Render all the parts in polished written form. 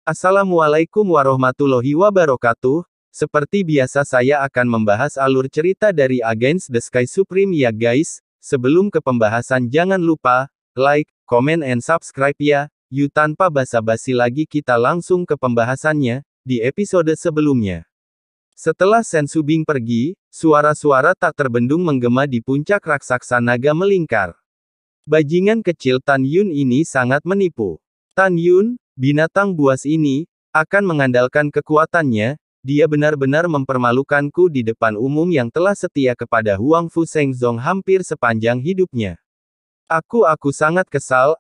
Assalamualaikum warahmatullahi wabarakatuh. Seperti biasa saya akan membahas alur cerita dari Against the Sky Supreme ya guys. Sebelum ke pembahasan jangan lupa, like, comment and subscribe ya. Yuk tanpa basa-basi lagi kita langsung ke pembahasannya, di episode sebelumnya. Setelah Sensubing pergi, suara-suara tak terbendung menggema di puncak raksasa naga melingkar. Bajingan kecil Tan Yun ini sangat menipu. Tan Yun, binatang buas ini, akan mengandalkan kekuatannya, dia benar-benar mempermalukanku di depan umum yang telah setia kepada Huang Fu Shengzong hampir sepanjang hidupnya. Aku sangat kesal,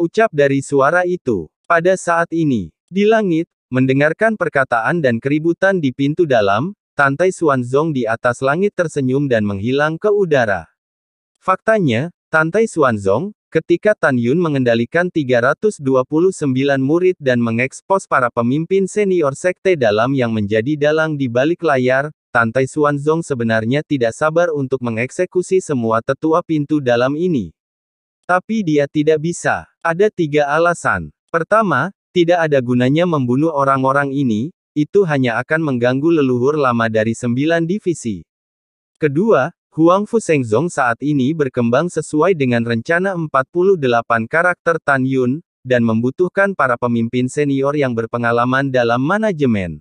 ucap dari suara itu. Pada saat ini, di langit, mendengarkan perkataan dan keributan di pintu dalam, Tantai Xuanzong di atas langit tersenyum dan menghilang ke udara. Faktanya, Tantai Xuanzong, ketika Tan Yun mengendalikan 329 murid dan mengekspos para pemimpin senior sekte dalam yang menjadi dalang di balik layar, Tantai Xuanzong sebenarnya tidak sabar untuk mengeksekusi semua tetua pintu dalam ini. Tapi dia tidak bisa. Ada 3 alasan. Pertama, tidak ada gunanya membunuh orang-orang ini, itu hanya akan mengganggu leluhur lama dari 9 divisi. Kedua, Huang Fu Shengzong saat ini berkembang sesuai dengan rencana 48 karakter Tan Yun, dan membutuhkan para pemimpin senior yang berpengalaman dalam manajemen.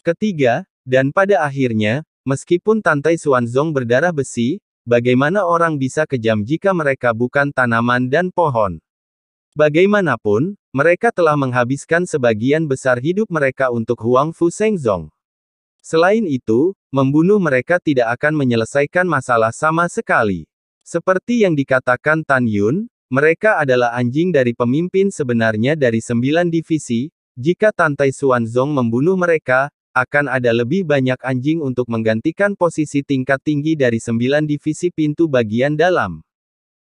Ketiga, dan pada akhirnya, meskipun Tantai Xuanzong berdarah besi, bagaimana orang bisa kejam jika mereka bukan tanaman dan pohon? Bagaimanapun, mereka telah menghabiskan sebagian besar hidup mereka untuk Huang Fu Shengzong. Selain itu, membunuh mereka tidak akan menyelesaikan masalah sama sekali. Seperti yang dikatakan Tan Yun, mereka adalah anjing dari pemimpin sebenarnya dari 9 divisi, jika Tantai Xuanzong membunuh mereka, akan ada lebih banyak anjing untuk menggantikan posisi tingkat tinggi dari 9 divisi pintu bagian dalam.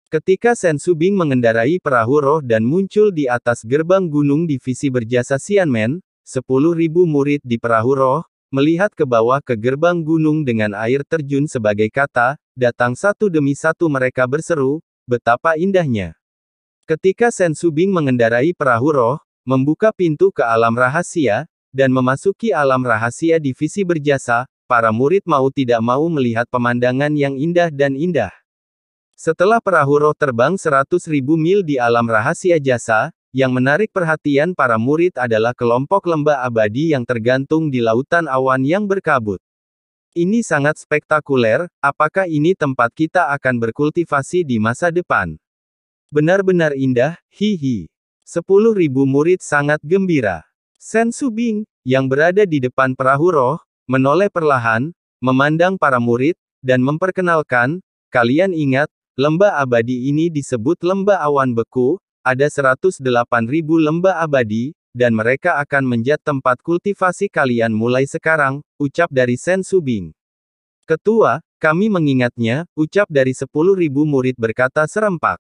Ketika Sensubing mengendarai perahu roh dan muncul di atas gerbang gunung divisi berjasa Xianmen, 10.000 murid di perahu roh, melihat ke bawah ke gerbang gunung dengan air terjun sebagai kata, datang satu demi satu mereka berseru, betapa indahnya. Ketika Sensubing mengendarai perahu roh, membuka pintu ke alam rahasia, dan memasuki alam rahasia divisi berjasa, para murid mau tidak mau melihat pemandangan yang indah dan indah. Setelah perahu roh terbang 100.000 mil di alam rahasia jasa, yang menarik perhatian para murid adalah kelompok lembah abadi yang tergantung di lautan awan yang berkabut. Ini sangat spektakuler, apakah ini tempat kita akan berkultivasi di masa depan? Benar-benar indah, hihi. 10.000 murid sangat gembira. Sensubing, yang berada di depan perahu roh, menoleh perlahan, memandang para murid, dan memperkenalkan, kalian ingat, lembah abadi ini disebut lembah awan beku, ada 108.000 lembah abadi, dan mereka akan menjadi tempat kultivasi kalian mulai sekarang, ucap dari Sensubing. Ketua, kami mengingatnya, ucap dari 10.000 murid berkata serempak.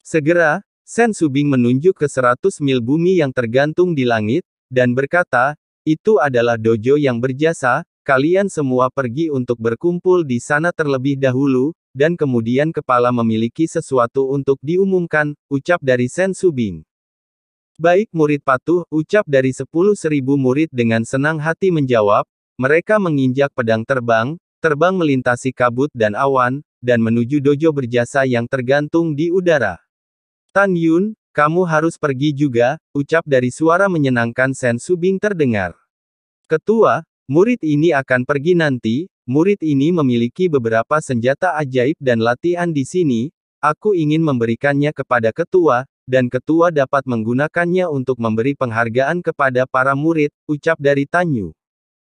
Segera, Sensubing menunjuk ke 100 mil bumi yang tergantung di langit, dan berkata, itu adalah dojo yang berjasa, kalian semua pergi untuk berkumpul di sana terlebih dahulu, dan kemudian kepala memiliki sesuatu untuk diumumkan, ucap dari Sensubing. Baik murid patuh, ucap dari 10.000 murid dengan senang hati menjawab, mereka menginjak pedang terbang, terbang melintasi kabut dan awan, dan menuju dojo berjasa yang tergantung di udara. Tan Yun, kamu harus pergi juga, ucap dari suara menyenangkan Sensubing terdengar. Ketua, murid ini akan pergi nanti. Murid ini memiliki beberapa senjata ajaib dan latihan di sini, aku ingin memberikannya kepada ketua, dan ketua dapat menggunakannya untuk memberi penghargaan kepada para murid, ucap dari Tan Yun.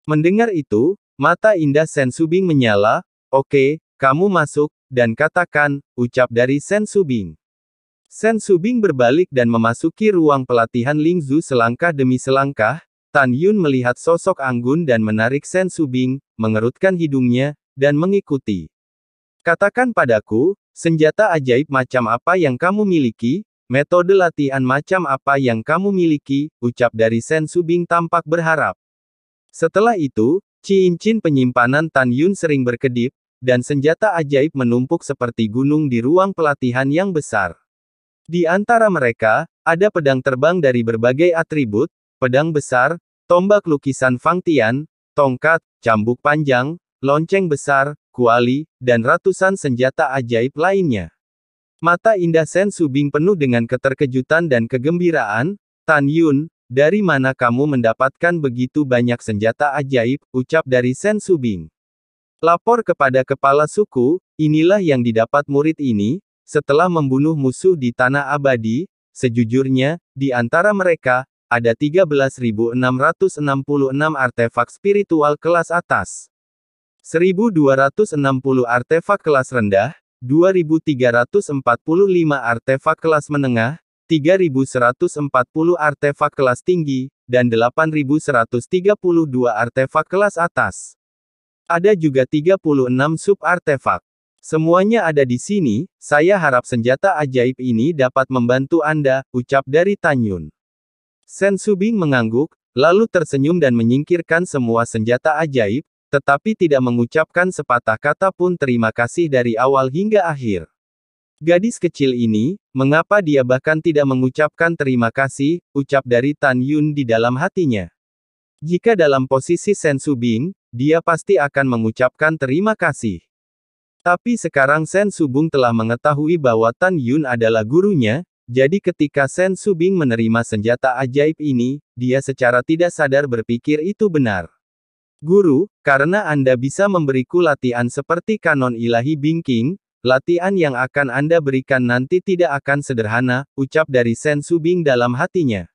Mendengar itu, mata indah Sensubing menyala, oke, kamu masuk, dan katakan, ucap dari Sensubing. Sensubing berbalik dan memasuki ruang pelatihan Lingzu selangkah demi selangkah. Tan Yun melihat sosok anggun dan menarik Sensubing, mengerutkan hidungnya, dan mengikuti. Katakan padaku, senjata ajaib macam apa yang kamu miliki, metode latihan macam apa yang kamu miliki, ucap dari Sensubing tampak berharap. Setelah itu, cincin penyimpanan Tan Yun sering berkedip, dan senjata ajaib menumpuk seperti gunung di ruang pelatihan yang besar. Di antara mereka, Ada pedang terbang dari berbagai atribut, pedang besar, tombak lukisan Fang Tian, tongkat, cambuk panjang, lonceng besar, kuali, dan ratusan senjata ajaib lainnya. Mata indah Sen Subing penuh dengan keterkejutan dan kegembiraan. Tan Yun, dari mana kamu mendapatkan begitu banyak senjata ajaib, ucap dari Sen Subing. Lapor kepada kepala suku, inilah yang didapat murid ini, setelah membunuh musuh di Tanah Abadi. Sejujurnya, di antara mereka, ada 13.666 artefak spiritual kelas atas. 1.260 artefak kelas rendah, 2.345 artefak kelas menengah, 3.140 artefak kelas tinggi, dan 8.132 artefak kelas atas. Ada juga 36 sub-artefak. Semuanya ada di sini, saya harap senjata ajaib ini dapat membantu Anda, ucap dari Tan Yun. Sen Subing mengangguk, lalu tersenyum dan menyingkirkan semua senjata ajaib, tetapi tidak mengucapkan sepatah kata pun terima kasih dari awal hingga akhir. Gadis kecil ini, mengapa dia bahkan tidak mengucapkan terima kasih, ucap dari Tan Yun di dalam hatinya. Jika dalam posisi Sen Subing, dia pasti akan mengucapkan terima kasih. Tapi sekarang Sen Subing telah mengetahui bahwa Tan Yun adalah gurunya, jadi ketika Sen Subing menerima senjata ajaib ini, dia secara tidak sadar berpikir itu benar. Guru, karena Anda bisa memberiku latihan seperti kanon ilahi Bingking, latihan yang akan Anda berikan nanti tidak akan sederhana, ucap dari Sen Subing dalam hatinya.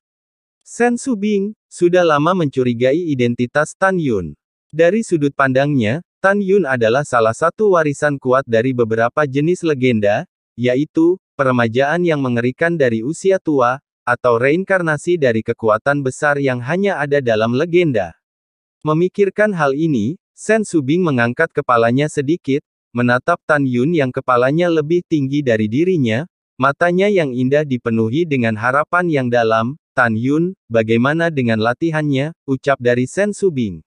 Sen Subing sudah lama mencurigai identitas Tan Yun. Dari sudut pandangnya, Tan Yun adalah salah satu warisan kuat dari beberapa jenis legenda, yaitu peremajaan yang mengerikan dari usia tua, atau reinkarnasi dari kekuatan besar yang hanya ada dalam legenda. Memikirkan hal ini, Sen Subing mengangkat kepalanya sedikit, menatap Tan Yun yang kepalanya lebih tinggi dari dirinya, matanya yang indah dipenuhi dengan harapan yang dalam. Tan Yun, bagaimana dengan latihannya, ucap dari Sen Subing.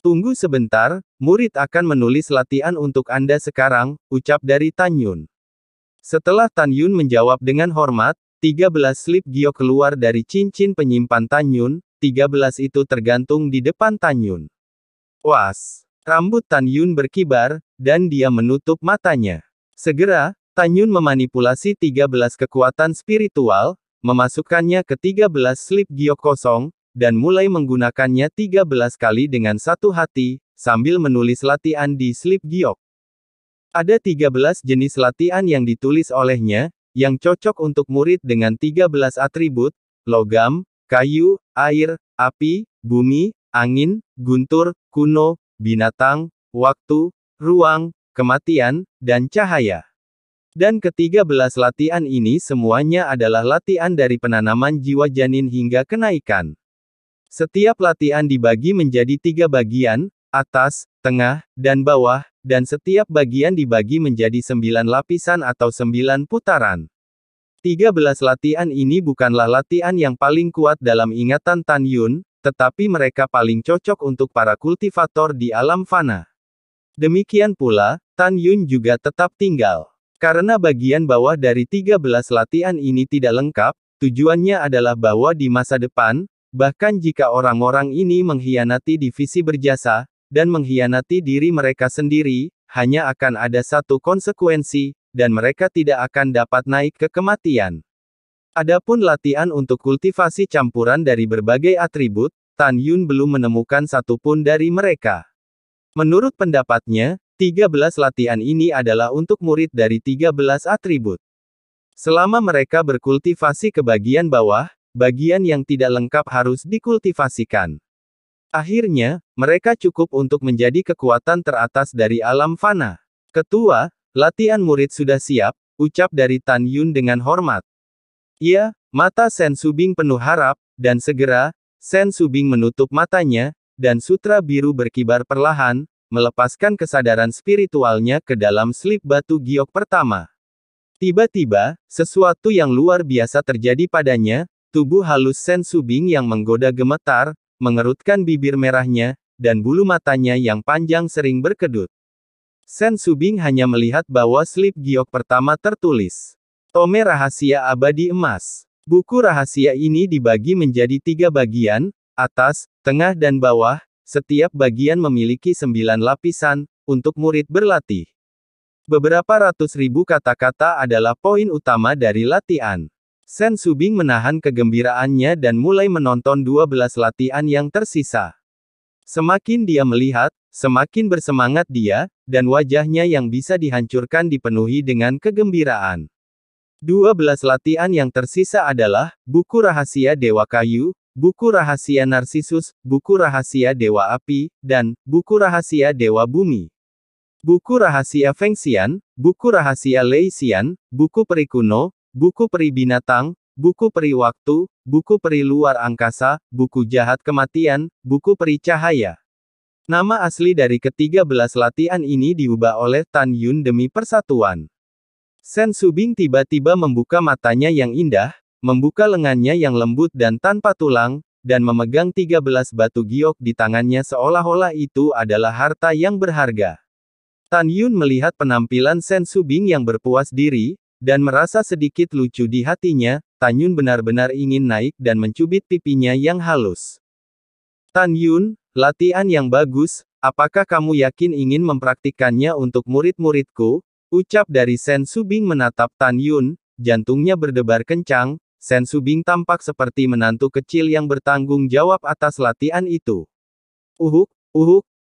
Tunggu sebentar, murid akan menulis latihan untuk Anda sekarang, ucap dari Tan Yun. Setelah Tan Yun menjawab dengan hormat, 13 slip giok keluar dari cincin penyimpan Tan Yun, 13 itu tergantung di depan Tan Yun. Was! Rambut Tan Yun berkibar, dan dia menutup matanya. Segera, Tan Yun memanipulasi 13 kekuatan spiritual, memasukkannya ke 13 slip giok kosong, dan mulai menggunakannya 13 kali dengan satu hati, sambil menulis latihan di slip giok. Ada 13 jenis latihan yang ditulis olehnya, yang cocok untuk murid dengan 13 atribut, logam, kayu, air, api, bumi, angin, guntur, kuno, binatang, waktu, ruang, kematian, dan cahaya. Dan ke-13 latihan ini semuanya adalah latihan dari penanaman jiwa janin hingga kenaikan. Setiap latihan dibagi menjadi 3 bagian, atas, tengah, dan bawah, dan setiap bagian dibagi menjadi 9 lapisan atau 9 putaran. 13 latihan ini bukanlah latihan yang paling kuat dalam ingatan Tan Yun, tetapi mereka paling cocok untuk para kultivator di alam fana. Demikian pula, Tan Yun juga tetap tinggal. Karena bagian bawah dari 13 latihan ini tidak lengkap, tujuannya adalah bahwa di masa depan, bahkan jika orang-orang ini mengkhianati divisi berjasa, dan mengkhianati diri mereka sendiri, hanya akan ada satu konsekuensi, dan mereka tidak akan dapat naik ke kematian. Adapun latihan untuk kultivasi campuran dari berbagai atribut, Tan Yun belum menemukan satupun dari mereka. Menurut pendapatnya, 13 latihan ini adalah untuk murid dari 13 atribut. Selama mereka berkultivasi ke bagian bawah, bagian yang tidak lengkap harus dikultivasikan. Akhirnya, mereka cukup untuk menjadi kekuatan teratas dari alam fana. Ketua, latihan murid sudah siap, ucap dari Tan Yun dengan hormat. Ya, mata Sen Subing penuh harap, dan segera, Sen Subing menutup matanya, dan sutra biru berkibar perlahan, melepaskan kesadaran spiritualnya ke dalam slip batu giok pertama. Tiba-tiba, sesuatu yang luar biasa terjadi padanya, tubuh halus Sen Subing yang menggoda gemetar, mengerutkan bibir merahnya, dan bulu matanya yang panjang sering berkedut. Sen Subing hanya melihat bahwa slip giok pertama tertulis, Tome Rahasia Abadi Emas. Buku rahasia ini dibagi menjadi 3 bagian, atas, tengah dan bawah, setiap bagian memiliki 9 lapisan, untuk murid berlatih. Beberapa ratus ribu kata-kata adalah poin utama dari latihan. Sen Subing menahan kegembiraannya dan mulai menonton 12 latihan yang tersisa. Semakin dia melihat, semakin bersemangat dia, dan wajahnya yang bisa dihancurkan dipenuhi dengan kegembiraan. 12 latihan yang tersisa adalah, buku rahasia Dewa Kayu, buku rahasia Narsisus, buku rahasia Dewa Api, dan, buku rahasia Dewa Bumi. Buku rahasia Feng Xian, buku rahasia Lei Xian, buku peri kuno, buku peri binatang, buku peri waktu, buku peri luar angkasa, buku jahat kematian, buku peri cahaya. Nama asli dari ke-13 latihan ini diubah oleh Tan Yun demi persatuan. Sen Subing tiba-tiba membuka matanya yang indah, membuka lengannya yang lembut dan tanpa tulang, dan memegang 13 batu giok di tangannya seolah-olah itu adalah harta yang berharga. Tan Yun melihat penampilan Sen Subing yang berpuas diri, dan merasa sedikit lucu di hatinya. Tan Yun benar-benar ingin naik dan mencubit pipinya yang halus. Tan Yun, latihan yang bagus, apakah kamu yakin ingin mempraktikkannya untuk murid-muridku? Ucap dari Sen Subing menatap Tan Yun, jantungnya berdebar kencang. Sen Subing tampak seperti menantu kecil yang bertanggung jawab atas latihan itu.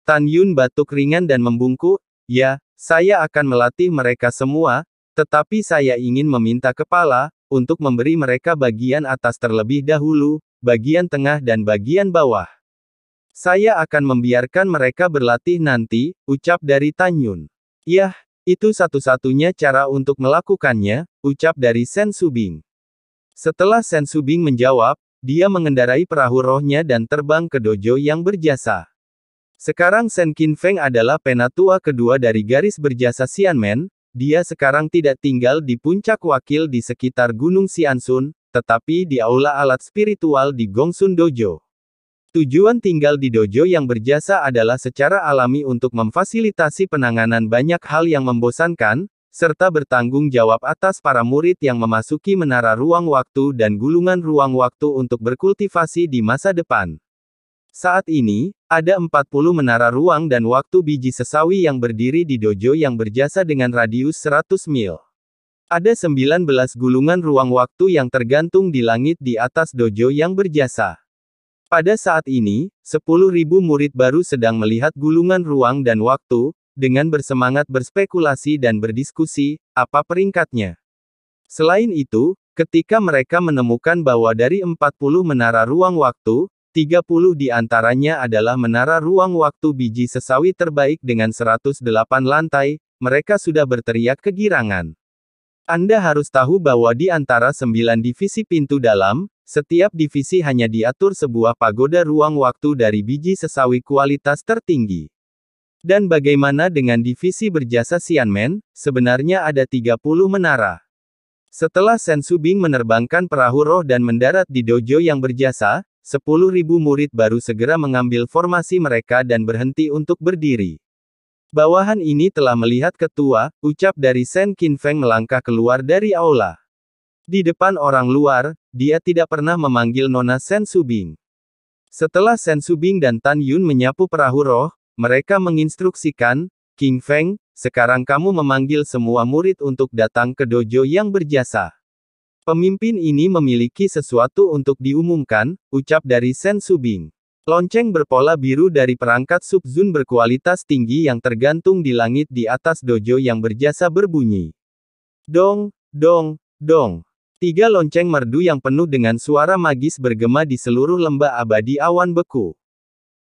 Tan Yun batuk ringan dan membungkuk, ya, saya akan melatih mereka semua, tetapi saya ingin meminta kepala, untuk memberi mereka bagian atas terlebih dahulu, bagian tengah dan bagian bawah. Saya akan membiarkan mereka berlatih nanti, ucap dari Tan Yun. Yah, itu satu-satunya cara untuk melakukannya, ucap dari Sen Subing. Setelah Sen Subing menjawab, dia mengendarai perahu rohnya dan terbang ke dojo yang berjasa. Sekarang Sen Qinfeng adalah penatua kedua dari garis berjasa Xianmen. Dia sekarang tidak tinggal di puncak wakil di sekitar Gunung Xiansun, tetapi di aula alat spiritual di Gongsun Dojo. Tujuan tinggal di dojo yang berjasa adalah secara alami untuk memfasilitasi penanganan banyak hal yang membosankan, serta bertanggung jawab atas para murid yang memasuki menara ruang waktu dan gulungan ruang waktu untuk berkultivasi di masa depan. Saat ini, ada 40 menara ruang dan waktu biji sesawi yang berdiri di dojo yang berjasa dengan radius 100 mil. Ada 19 gulungan ruang waktu yang tergantung di langit di atas dojo yang berjasa. Pada saat ini, 10.000 murid baru sedang melihat gulungan ruang dan waktu, dengan bersemangat berspekulasi dan berdiskusi, apa peringkatnya. Selain itu, ketika mereka menemukan bahwa dari 40 menara ruang waktu, 30 di antaranya adalah menara ruang waktu biji sesawi terbaik dengan 108 lantai, mereka sudah berteriak kegirangan. Anda harus tahu bahwa di antara 9 divisi pintu dalam, setiap divisi hanya diatur sebuah pagoda ruang waktu dari biji sesawi kualitas tertinggi. Dan bagaimana dengan divisi berjasa Xianmen, sebenarnya ada 30 menara. Setelah Sen Subing menerbangkan perahu roh dan mendarat di dojo yang berjasa, 10.000 murid baru segera mengambil formasi mereka dan berhenti untuk berdiri. Bawahan ini telah melihat ketua, ucap dari Sen Qinfeng melangkah keluar dari aula. Di depan orang luar, dia tidak pernah memanggil Nona Sen Subing. Setelah Sen Subing dan Tan Yun menyapu perahu roh, mereka menginstruksikan, Qinfeng, sekarang kamu memanggil semua murid untuk datang ke dojo yang berjasa. Pemimpin ini memiliki sesuatu untuk diumumkan, ucap dari Sen Subing. Lonceng berpola biru dari perangkat Subzun berkualitas tinggi yang tergantung di langit di atas dojo yang berjasa berbunyi. Dong, dong, dong. 3 lonceng merdu yang penuh dengan suara magis bergema di seluruh lembah abadi awan beku.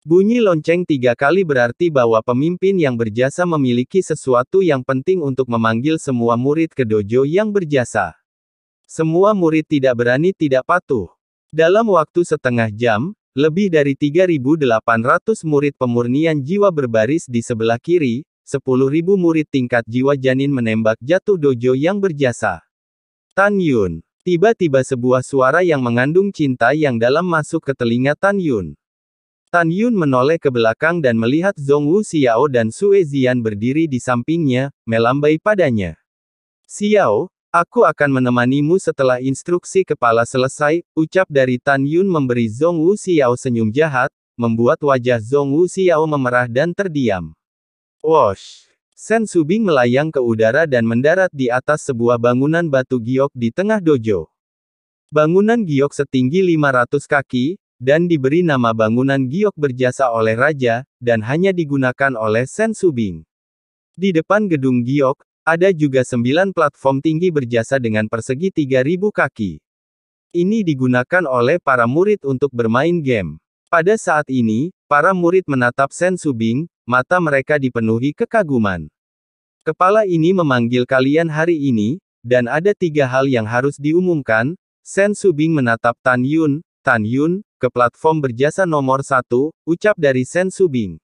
Bunyi lonceng 3 kali berarti bahwa pemimpin yang berjasa memiliki sesuatu yang penting untuk memanggil semua murid ke dojo yang berjasa. Semua murid tidak berani tidak patuh. Dalam waktu setengah jam, lebih dari 3.800 murid pemurnian jiwa berbaris di sebelah kiri, 10.000 murid tingkat jiwa janin menembak jatuh dojo yang berjasa. Tan Yun. Tiba-tiba sebuah suara yang mengandung cinta yang dalam masuk ke telinga Tan Yun. Tan Yun menoleh ke belakang dan melihat Zhongwu Xiao dan Sue Zian berdiri di sampingnya, melambai padanya. Xiao, Aku akan menemanimu setelah instruksi kepala selesai, ucap dari Tan Yun memberi Zhong Wu Xiao senyum jahat, membuat wajah Zhong Wu Xiao memerah dan terdiam. Wosh! Sen Subing melayang ke udara dan mendarat di atas sebuah bangunan batu giok di tengah dojo. Bangunan giok setinggi 500 kaki, dan diberi nama bangunan giok berjasa oleh raja, dan hanya digunakan oleh Sen Subing. Di depan gedung giok, ada juga 9 platform tinggi berjasa dengan persegi 3000 kaki. Ini digunakan oleh para murid untuk bermain game. Pada saat ini, para murid menatap Sen Subing, mata mereka dipenuhi kekaguman. Kepala ini memanggil kalian hari ini, dan ada 3 hal yang harus diumumkan. Sen Subing menatap Tan Yun, ke platform berjasa nomor 1, ucap dari Sen Subing.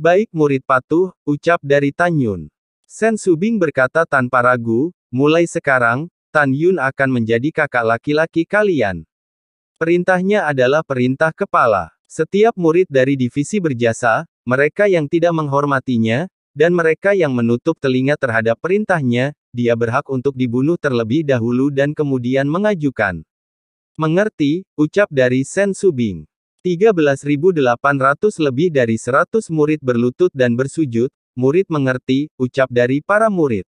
Baik murid patuh, ucap dari Tan Yun. Sen Subing berkata tanpa ragu, mulai sekarang, Tan Yun akan menjadi kakak laki-laki kalian. Perintahnya adalah perintah kepala. Setiap murid dari divisi berjasa, mereka yang tidak menghormatinya, dan mereka yang menutup telinga terhadap perintahnya, dia berhak untuk dibunuh terlebih dahulu dan kemudian mengajukan. Mengerti, ucap dari Sen Subing. 13.800 lebih dari 100 murid berlutut dan bersujud. Murid mengerti, ucap dari para murid.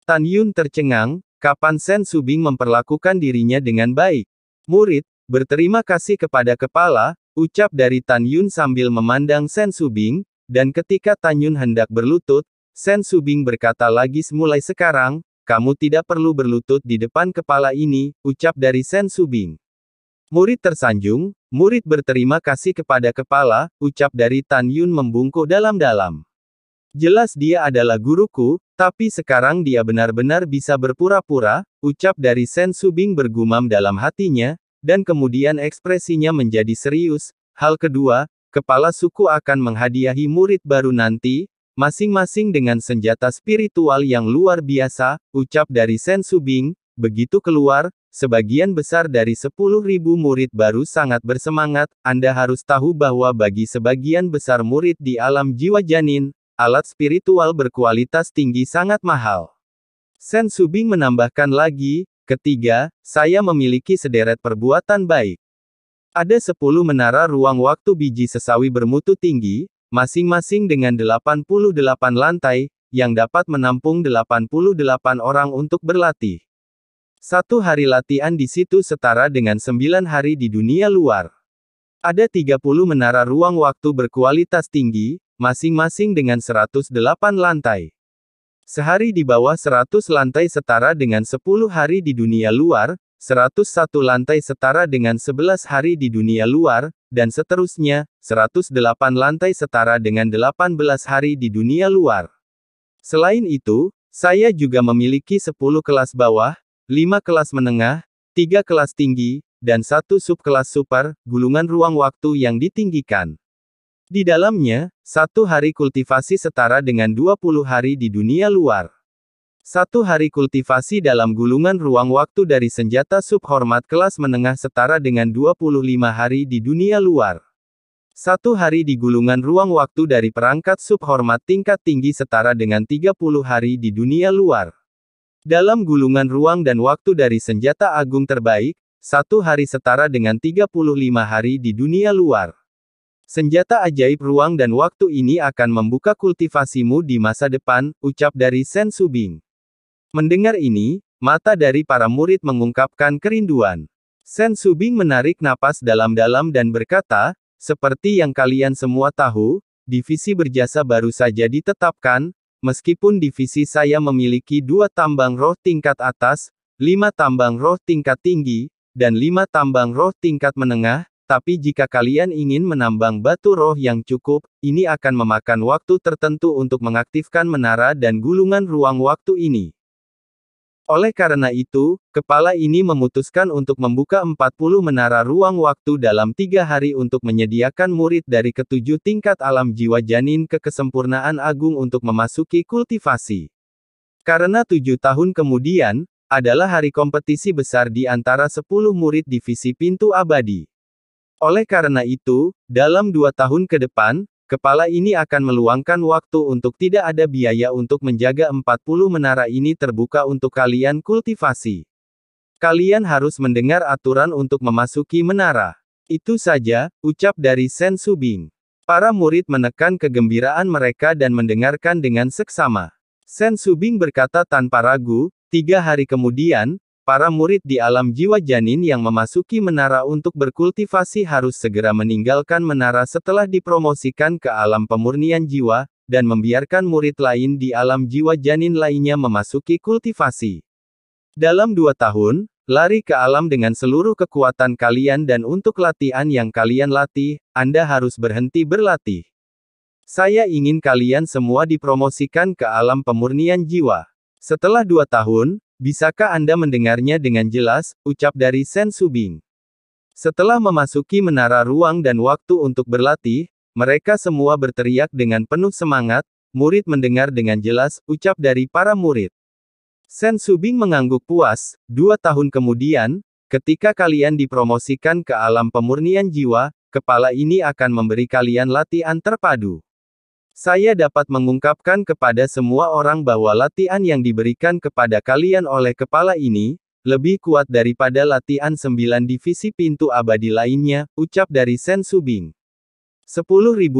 Tan Yun tercengang, kapan Sen Subing memperlakukan dirinya dengan baik. Murid, berterima kasih kepada kepala, ucap dari Tan Yun sambil memandang Sen Subing, dan ketika Tan Yun hendak berlutut, Sen Subing berkata lagi mulai sekarang, kamu tidak perlu berlutut di depan kepala ini, ucap dari Sen Subing. Murid tersanjung, murid berterima kasih kepada kepala, ucap dari Tan Yun membungkuk dalam-dalam. Jelas dia adalah guruku, tapi sekarang dia benar-benar bisa berpura-pura, ucap dari Sen Subing bergumam dalam hatinya, dan kemudian ekspresinya menjadi serius. Hal kedua, kepala suku akan menghadiahi murid baru nanti, masing-masing dengan senjata spiritual yang luar biasa, ucap dari Sen Subing. Begitu keluar, sebagian besar dari 10.000 murid baru sangat bersemangat. Anda harus tahu bahwa bagi sebagian besar murid di alam jiwa janin, alat spiritual berkualitas tinggi sangat mahal. Sen Subing menambahkan lagi, ketiga, saya memiliki sederet perbuatan baik. Ada 10 menara ruang waktu biji sesawi bermutu tinggi, masing-masing dengan 88 lantai, yang dapat menampung 88 orang untuk berlatih. 1 hari latihan di situ setara dengan 9 hari di dunia luar. Ada 30 menara ruang waktu berkualitas tinggi, masing-masing dengan 108 lantai. Sehari di bawah 100 lantai setara dengan 10 hari di dunia luar, 101 lantai setara dengan 11 hari di dunia luar, dan seterusnya, 108 lantai setara dengan 18 hari di dunia luar. Selain itu, saya juga memiliki 10 kelas bawah, 5 kelas menengah, 3 kelas tinggi, dan 1 subkelas super, gulungan ruang waktu yang ditinggikan. Di dalamnya, 1 hari kultivasi setara dengan 20 hari di dunia luar. 1 hari kultivasi dalam gulungan ruang waktu dari senjata subhormat kelas menengah setara dengan 25 hari di dunia luar. 1 hari di gulungan ruang waktu dari perangkat subhormat tingkat tinggi setara dengan 30 hari di dunia luar. Dalam gulungan ruang dan waktu dari senjata agung terbaik, 1 hari setara dengan 35 hari di dunia luar. Senjata ajaib ruang dan waktu ini akan membuka kultivasimu di masa depan, ucap dari Sen Subing. Mendengar ini, mata dari para murid mengungkapkan kerinduan. Sen Subing menarik napas dalam-dalam dan berkata, seperti yang kalian semua tahu, divisi berjasa baru saja ditetapkan, meskipun divisi saya memiliki 2 tambang roh tingkat atas, 5 tambang roh tingkat tinggi, dan 5 tambang roh tingkat menengah. Tapi jika kalian ingin menambang batu roh yang cukup, ini akan memakan waktu tertentu untuk mengaktifkan menara dan gulungan ruang waktu ini. Oleh karena itu, kepala ini memutuskan untuk membuka 40 menara ruang waktu dalam 3 hari untuk menyediakan murid dari ke-7 tingkat alam jiwa janin ke kesempurnaan agung untuk memasuki kultivasi. Karena 7 tahun kemudian, adalah hari kompetisi besar di antara 10 murid divisi pintu abadi. Oleh karena itu, dalam 2 tahun ke depan, kepala ini akan meluangkan waktu untuk tidak ada biaya untuk menjaga 40 menara ini terbuka untuk kalian kultivasi. Kalian harus mendengar aturan untuk memasuki menara. Itu saja, ucap dari Sen Subing. Para murid menekan kegembiraan mereka dan mendengarkan dengan seksama. Sen Subing berkata tanpa ragu, 3 hari kemudian, para murid di alam jiwa janin yang memasuki menara untuk berkultivasi harus segera meninggalkan menara setelah dipromosikan ke alam pemurnian jiwa, dan membiarkan murid lain di alam jiwa janin lainnya memasuki kultivasi. Dalam 2 tahun, lari ke alam dengan seluruh kekuatan kalian dan untuk latihan yang kalian latih, Anda harus berhenti berlatih. Saya ingin kalian semua dipromosikan ke alam pemurnian jiwa. Setelah 2 tahun, bisakah Anda mendengarnya dengan jelas, ucap dari Sen Subing. Setelah memasuki menara ruang dan waktu untuk berlatih, mereka semua berteriak dengan penuh semangat, murid mendengar dengan jelas, ucap dari para murid. Sen Subing mengangguk puas, 2 tahun kemudian, ketika kalian dipromosikan ke alam pemurnian jiwa, kepala ini akan memberi kalian latihan terpadu. Saya dapat mengungkapkan kepada semua orang bahwa latihan yang diberikan kepada kalian oleh kepala ini, lebih kuat daripada latihan 9 divisi pintu abadi lainnya, ucap dari Sen Subing. 10.000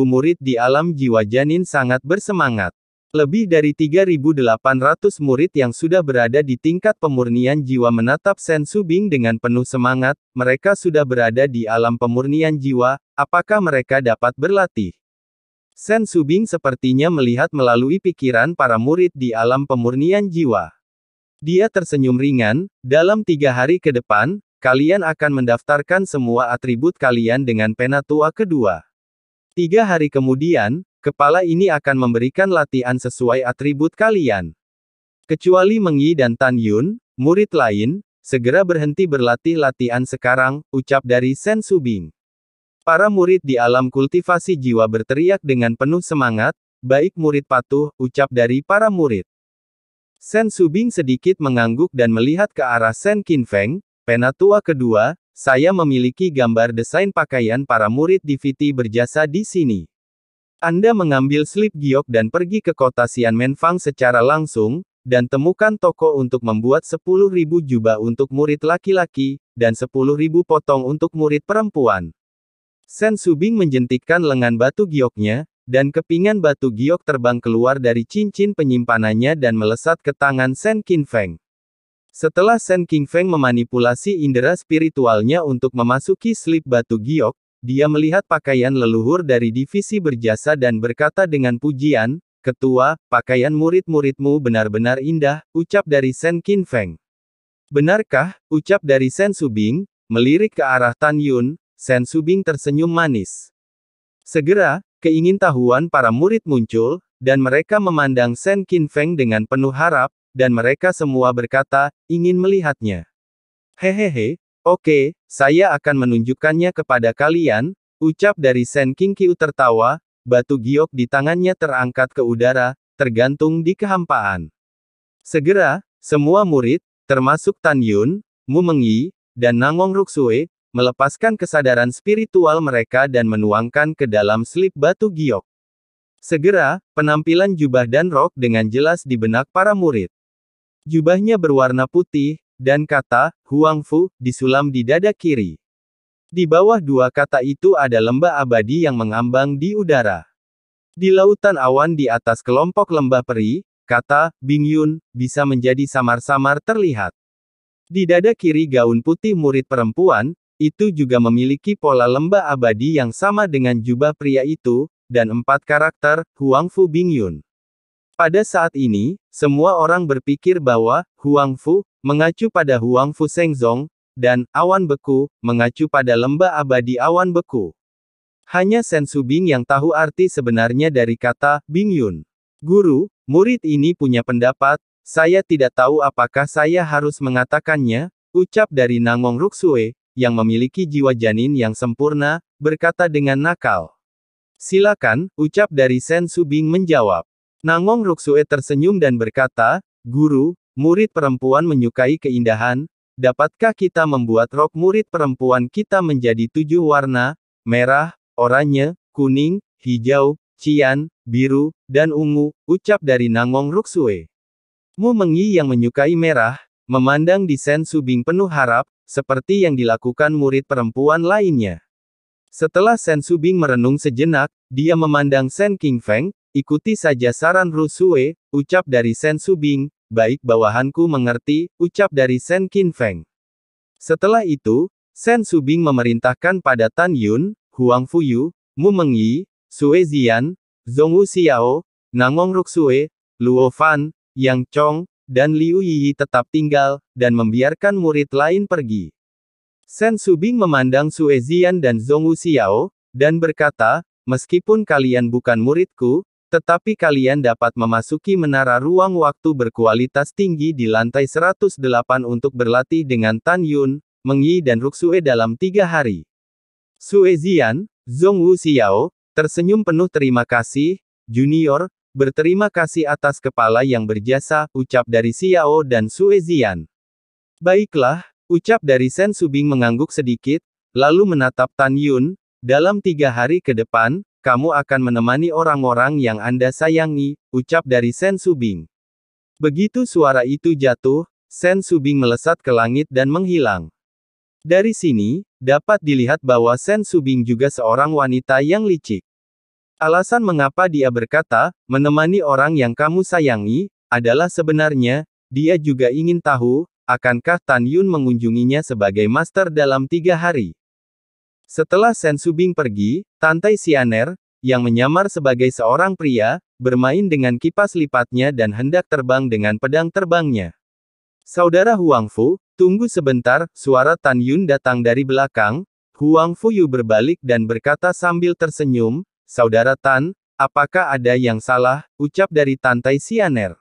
murid di alam jiwa janin sangat bersemangat. Lebih dari 3.800 murid yang sudah berada di tingkat pemurnian jiwa menatap Sen Subing dengan penuh semangat, mereka sudah berada di alam pemurnian jiwa, apakah mereka dapat berlatih? Sen Subing sepertinya melihat melalui pikiran para murid di alam pemurnian jiwa. Dia tersenyum ringan, dalam 3 hari ke depan, kalian akan mendaftarkan semua atribut kalian dengan pena tua kedua. 3 hari kemudian, kepala ini akan memberikan latihan sesuai atribut kalian. Kecuali Mengyi dan Tan Yun, murid lain, segera berhenti berlatih latihan sekarang, ucap dari Sen Subing. Para murid di alam kultivasi jiwa berteriak dengan penuh semangat, baik murid patuh, ucap dari para murid. Sen Subing sedikit mengangguk dan melihat ke arah Sen Qinfeng, pena tua kedua, saya memiliki gambar desain pakaian para murid DVT berjasa di sini. Anda mengambil slip giok dan pergi ke kota Xianmenfang secara langsung, dan temukan toko untuk membuat 10.000 jubah untuk murid laki-laki, dan 10.000 potong untuk murid perempuan. Sen Subing menjentikkan lengan batu gioknya, dan kepingan batu giok terbang keluar dari cincin penyimpanannya dan melesat ke tangan Sen Qinfeng. Setelah Sen Qinfeng memanipulasi indera spiritualnya untuk memasuki slip batu giok, dia melihat pakaian leluhur dari divisi berjasa dan berkata dengan pujian, "Ketua, pakaian murid-muridmu benar-benar indah," ucap dari Sen Qinfeng. "Benarkah?" ucap dari Sen Subing, melirik ke arah Tan Yun. Sen Subing tersenyum manis. Segera, keingintahuan para murid muncul, dan mereka memandang Sen Qinfeng dengan penuh harap, dan mereka semua berkata, ingin melihatnya. Hehehe, oke, saya akan menunjukkannya kepada kalian, ucap dari Sen Qingqiu tertawa, batu giok di tangannya terangkat ke udara, tergantung di kehampaan. Segera, semua murid, termasuk Tan Yun, Mu Mengyi, dan Nangong Ruksue, melepaskan kesadaran spiritual mereka dan menuangkan ke dalam slip batu giok. Segera, penampilan jubah dan rok dengan jelas di benak para murid. Jubahnya berwarna putih, dan kata, Huangfu, disulam di dada kiri. Di bawah 2 kata itu ada lembah abadi yang mengambang di udara. Di lautan awan di atas kelompok lembah peri, kata, Bingyun, bisa menjadi samar-samar terlihat. Di dada kiri gaun putih murid perempuan, itu juga memiliki pola lembah abadi yang sama dengan jubah pria itu, dan 4 karakter, Huangfu Bingyun. Pada saat ini, semua orang berpikir bahwa, Huangfu, mengacu pada Huangfu Shengzong, dan, awan beku, mengacu pada lembah abadi awan beku. Hanya Sen Subing yang tahu arti sebenarnya dari kata, Bingyun. Guru, murid ini punya pendapat, saya tidak tahu apakah saya harus mengatakannya, ucap dari Nangong Ruksue, yang memiliki jiwa janin yang sempurna, berkata dengan nakal. Silakan, ucap dari Sen Subing menjawab. Nangong Ruksue tersenyum dan berkata, Guru, murid perempuan menyukai keindahan, dapatkah kita membuat rok murid perempuan kita menjadi 7 warna, merah, oranye, kuning, hijau, cian, biru, dan ungu, ucap dari Nangong Ruksue. Mu Mengyi yang menyukai merah, memandang di Sen Subing penuh harap, seperti yang dilakukan murid perempuan lainnya. Setelah Sen Subing merenung sejenak, dia memandang Sen Qingfeng, ikuti saja saran Rusue, ucap dari Sen Subing, baik bawahanku mengerti, ucap dari Sen Qingfeng. Setelah itu, Sen Subing memerintahkan pada Tan Yun, Huang Fuyu, Mu Mengyi, Sue Zian, Zhongwu Xiao, Nangong Ruksue, Luo Fan, Yang Chong, dan Liu Yiyi tetap tinggal, dan membiarkan murid lain pergi. Sen Subing memandang Sue Zian dan Zhongwu Xiao, dan berkata, meskipun kalian bukan muridku, tetapi kalian dapat memasuki menara ruang waktu berkualitas tinggi di lantai 108 untuk berlatih dengan Tan Yun, Mengyi dan Ruksue dalam 3 hari. Sue Zian, Zhongwu Xiao, tersenyum penuh terima kasih, junior, berterima kasih atas kepala yang berjasa, ucap dari Xiao dan Sue Zian. Baiklah, ucap dari Sen Subing mengangguk sedikit, lalu menatap Tan Yun, dalam 3 hari ke depan, kamu akan menemani orang-orang yang Anda sayangi, ucap dari Sen Subing. Begitu suara itu jatuh, Sen Subing melesat ke langit dan menghilang. Dari sini, dapat dilihat bahwa Sen Subing juga seorang wanita yang licik. Alasan mengapa dia berkata, menemani orang yang kamu sayangi, adalah sebenarnya, dia juga ingin tahu, akankah Tan Yun mengunjunginya sebagai master dalam 3 hari. Setelah Sen Subing pergi, Tantai Xianer, yang menyamar sebagai seorang pria, bermain dengan kipas lipatnya dan hendak terbang dengan pedang terbangnya. Saudara Huang Fu, tunggu sebentar, suara Tan Yun datang dari belakang. Huang Fuyu berbalik dan berkata sambil tersenyum, Saudara Tan, apakah ada yang salah, ucap dari Tantai Xianer.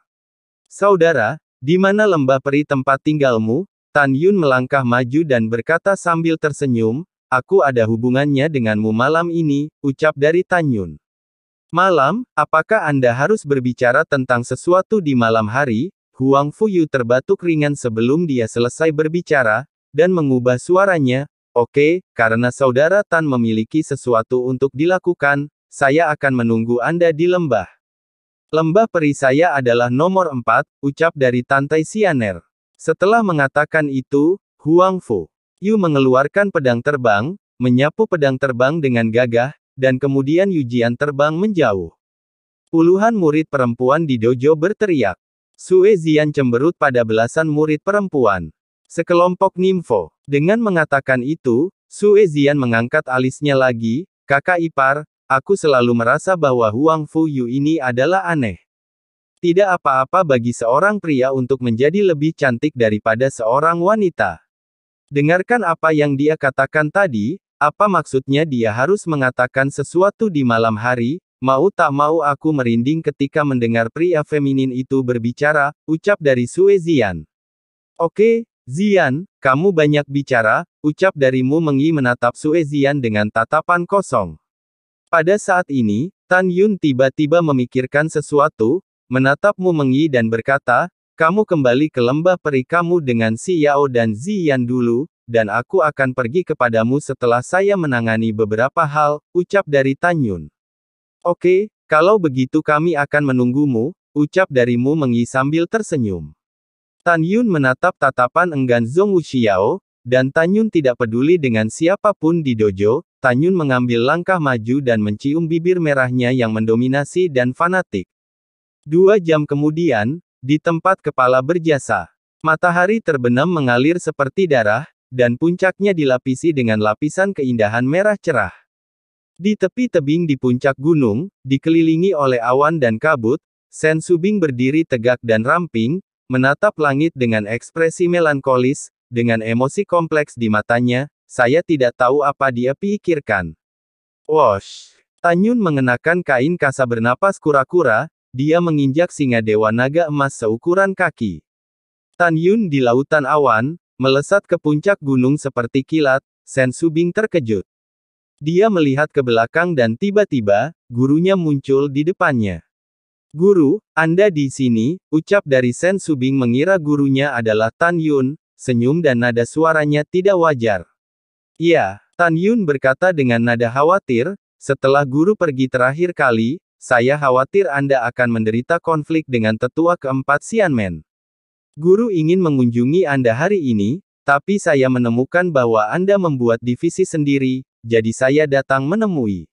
Saudara, di mana lembah peri tempat tinggalmu? Tan Yun melangkah maju dan berkata sambil tersenyum, aku ada hubungannya denganmu malam ini, ucap dari Tan Yun. Malam, apakah Anda harus berbicara tentang sesuatu di malam hari? Huang Fuyu terbatuk ringan sebelum dia selesai berbicara, dan mengubah suaranya, oke, karena Saudara Tan memiliki sesuatu untuk dilakukan, saya akan menunggu Anda di lembah. Lembah peri saya adalah nomor 4, ucap dari Tantai Xianer. Setelah mengatakan itu, Huang Fuyu mengeluarkan pedang terbang, menyapu pedang terbang dengan gagah, dan kemudian ujian terbang menjauh. Puluhan murid perempuan di dojo berteriak. Sue Zian cemberut pada belasan murid perempuan. Sekelompok nimfo. Dengan mengatakan itu, Sue Zian mengangkat alisnya lagi, kakak ipar, aku selalu merasa bahwa Huang Fuyu ini adalah aneh. Tidak apa-apa bagi seorang pria untuk menjadi lebih cantik daripada seorang wanita. Dengarkan apa yang dia katakan tadi, apa maksudnya dia harus mengatakan sesuatu di malam hari, mau tak mau aku merinding ketika mendengar pria feminin itu berbicara, ucap dari Sue Zian. Oke, Zian, kamu banyak bicara, ucap dari Mu Mengyi menatap Sue Zian dengan tatapan kosong. Pada saat ini, Tan Yun tiba-tiba memikirkan sesuatu, menatap Mu Mengyi dan berkata, kamu kembali ke lembah peri kamu dengan Xiao dan Zian dulu, dan aku akan pergi kepadamu setelah saya menangani beberapa hal, ucap dari Tan Yun. Oke, kalau begitu kami akan menunggumu, ucap dari Mu Mengyi sambil tersenyum. Tan Yun menatap tatapan enggan Zhongwu Xiao, dan Tan Yun tidak peduli dengan siapapun di dojo. Tan Yun mengambil langkah maju dan mencium bibir merahnya yang mendominasi dan fanatik. 2 jam kemudian, di tempat kepala berjasa, matahari terbenam mengalir seperti darah, dan puncaknya dilapisi dengan lapisan keindahan merah cerah. Di tepi tebing di puncak gunung, dikelilingi oleh awan dan kabut, Sen Subing berdiri tegak dan ramping, menatap langit dengan ekspresi melankolis, dengan emosi kompleks di matanya, saya tidak tahu apa dia pikirkan. Wosh! Tan Yun mengenakan kain kasa bernapas kura-kura, dia menginjak singa dewa naga emas seukuran kaki. Tan Yun di lautan awan, melesat ke puncak gunung seperti kilat, Sen Subing terkejut. Dia melihat ke belakang dan tiba-tiba, gurunya muncul di depannya. Guru, Anda di sini, ucap dari Sen Subing mengira gurunya adalah Tan Yun, senyum dan nada suaranya tidak wajar. Iya, Tan Yun berkata dengan nada khawatir, setelah guru pergi terakhir kali, saya khawatir Anda akan menderita konflik dengan tetua keempat Xianmen. Guru ingin mengunjungi Anda hari ini, tapi saya menemukan bahwa Anda membuat divisi sendiri, jadi saya datang menemui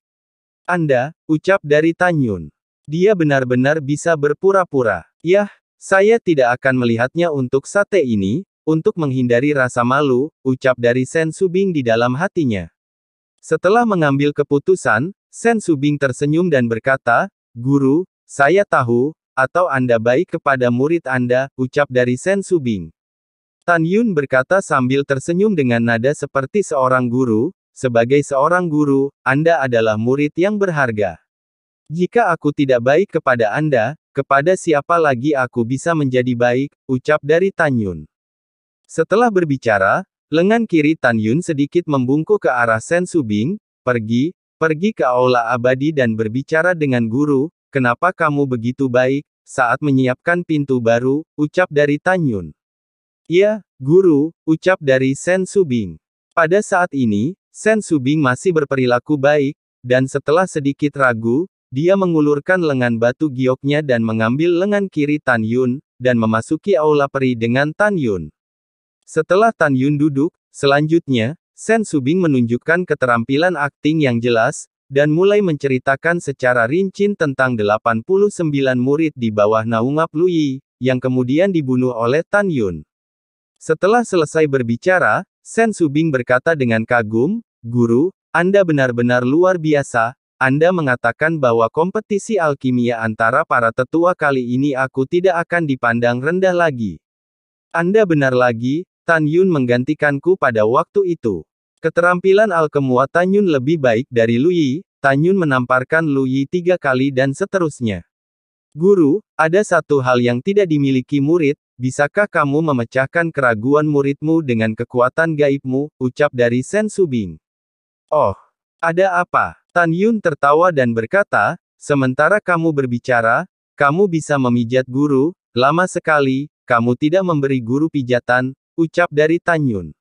Anda, ucap dari Tan Yun. Dia benar-benar bisa berpura-pura. Yah, saya tidak akan melihatnya untuk sate ini, untuk menghindari rasa malu, ucap dari Sen Subing di dalam hatinya. Setelah mengambil keputusan, Sen Subing tersenyum dan berkata, Guru, saya tahu, atau Anda baik kepada murid Anda, ucap dari Sen Subing. Tan Yun berkata sambil tersenyum dengan nada seperti seorang guru, sebagai seorang guru, Anda adalah murid yang berharga. Jika aku tidak baik kepada Anda, kepada siapa lagi aku bisa menjadi baik, ucap dari Tan Yun. Setelah berbicara, lengan kiri Tan Yun sedikit membungkuk ke arah Sen Subing, pergi ke aula abadi dan berbicara dengan guru, kenapa kamu begitu baik, saat menyiapkan pintu baru, ucap dari Tan Yun. Iya, guru, ucap dari Sen Subing. Pada saat ini, Sen Subing masih berperilaku baik, dan setelah sedikit ragu, dia mengulurkan lengan batu gioknya dan mengambil lengan kiri Tan Yun, dan memasuki aula peri dengan Tan Yun. Setelah Tan Yun duduk, selanjutnya, Sen Subing menunjukkan keterampilan akting yang jelas, dan mulai menceritakan secara rinci tentang 89 murid di bawah naungap Lu Yi, yang kemudian dibunuh oleh Tan Yun. Setelah selesai berbicara, Sen Subing berkata dengan kagum, Guru, Anda benar-benar luar biasa, Anda mengatakan bahwa kompetisi alkimia antara para tetua kali ini aku tidak akan dipandang rendah lagi. Anda benar lagi, Tan Yun menggantikanku pada waktu itu. Keterampilan alkemia Tan Yun lebih baik dari Lu Yi, Tan Yun menamparkan Lu Yi 3 kali dan seterusnya. Guru, ada satu hal yang tidak dimiliki murid, bisakah kamu memecahkan keraguan muridmu dengan kekuatan gaibmu, ucap dari Sen Subing. Oh, ada apa? Tan Yun tertawa dan berkata, sementara kamu berbicara, kamu bisa memijat guru, lama sekali, kamu tidak memberi guru pijatan, ucap dari Tan Yun.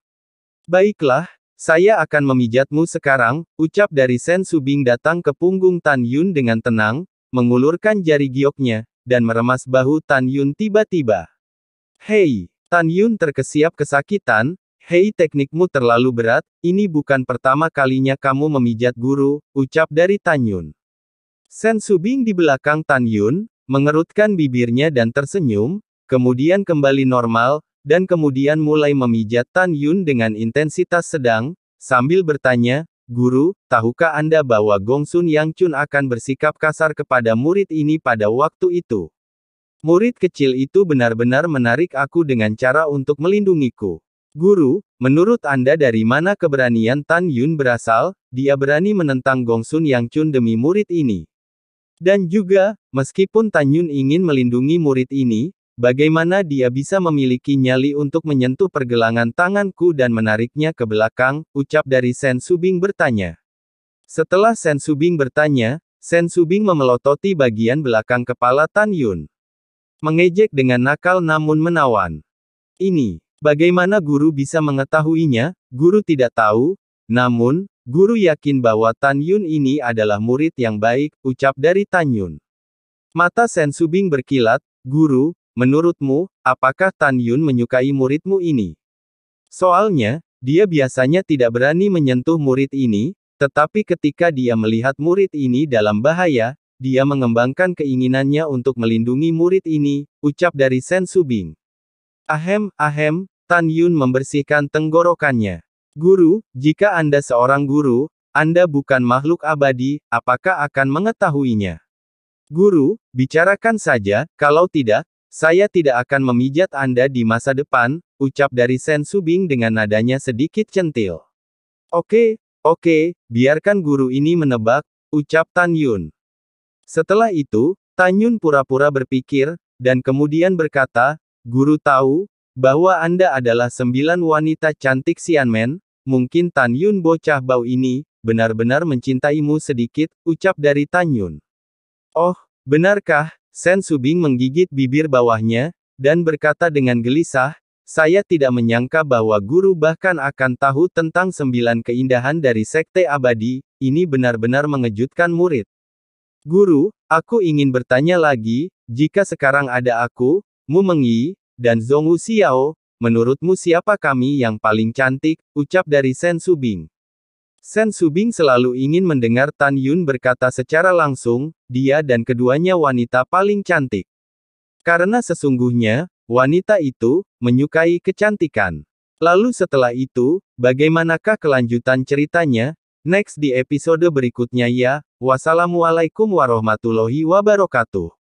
Baiklah, saya akan memijatmu sekarang, ucap dari Sen Subing datang ke punggung Tan Yun dengan tenang, mengulurkan jari gioknya, dan meremas bahu Tan Yun tiba-tiba. Hei, Tan Yun terkesiap kesakitan, hei teknikmu terlalu berat, ini bukan pertama kalinya kamu memijat guru, ucap dari Tan Yun. Sen Subing di belakang Tan Yun, mengerutkan bibirnya dan tersenyum, kemudian kembali normal, dan kemudian mulai memijat Tan Yun dengan intensitas sedang, sambil bertanya, Guru, tahukah Anda bahwa Gongsun Yang Chun akan bersikap kasar kepada murid ini pada waktu itu? Murid kecil itu benar-benar menarik aku dengan cara untuk melindungiku. Guru, menurut Anda dari mana keberanian Tan Yun berasal? Dia berani menentang Gongsun Yang Chun demi murid ini. Dan juga, meskipun Tan Yun ingin melindungi murid ini, bagaimana dia bisa memiliki nyali untuk menyentuh pergelangan tanganku dan menariknya ke belakang, ucap dari Sen Subing bertanya. Setelah Sen Subing bertanya, Sen Subing memelototi bagian belakang kepala Tan Yun. Mengejek dengan nakal namun menawan. Ini, bagaimana guru bisa mengetahuinya? Guru tidak tahu, namun, guru yakin bahwa Tan Yun ini adalah murid yang baik, ucap dari Tan Yun. Mata Sen Subing berkilat, Guru, menurutmu, apakah Tan Yun menyukai muridmu ini? Soalnya, dia biasanya tidak berani menyentuh murid ini, tetapi ketika dia melihat murid ini dalam bahaya, dia mengembangkan keinginannya untuk melindungi murid ini, ucap dari Sen Subing. Ahem, Tan Yun membersihkan tenggorokannya. Guru, jika Anda seorang guru, Anda bukan makhluk abadi, apakah akan mengetahuinya? Guru, bicarakan saja, kalau tidak, saya tidak akan memijat Anda di masa depan, ucap dari Sen Subing dengan nadanya sedikit centil. Oke, biarkan guru ini menebak, ucap Tan Yun. Setelah itu, Tan Yun pura-pura berpikir, dan kemudian berkata, Guru tahu, bahwa Anda adalah 9 wanita cantik Xianmen, mungkin Tan Yun bocah bau ini, benar-benar mencintaimu sedikit, ucap dari Tan Yun. Oh, benarkah? Sen Subing menggigit bibir bawahnya, dan berkata dengan gelisah, saya tidak menyangka bahwa guru bahkan akan tahu tentang 9 keindahan dari Sekte Abadi, ini benar-benar mengejutkan murid. Guru, aku ingin bertanya lagi, jika sekarang ada aku, Mu Mengyi, dan Zhongwu Xiao, menurutmu siapa kami yang paling cantik? Ucap dari Shen Subing. Shen Subing selalu ingin mendengar Tan Yun berkata secara langsung, dia dan keduanya wanita paling cantik. Karena sesungguhnya, wanita itu, menyukai kecantikan. Lalu setelah itu, bagaimanakah kelanjutan ceritanya? Next di episode berikutnya ya. Wassalamualaikum warahmatullahi wabarakatuh.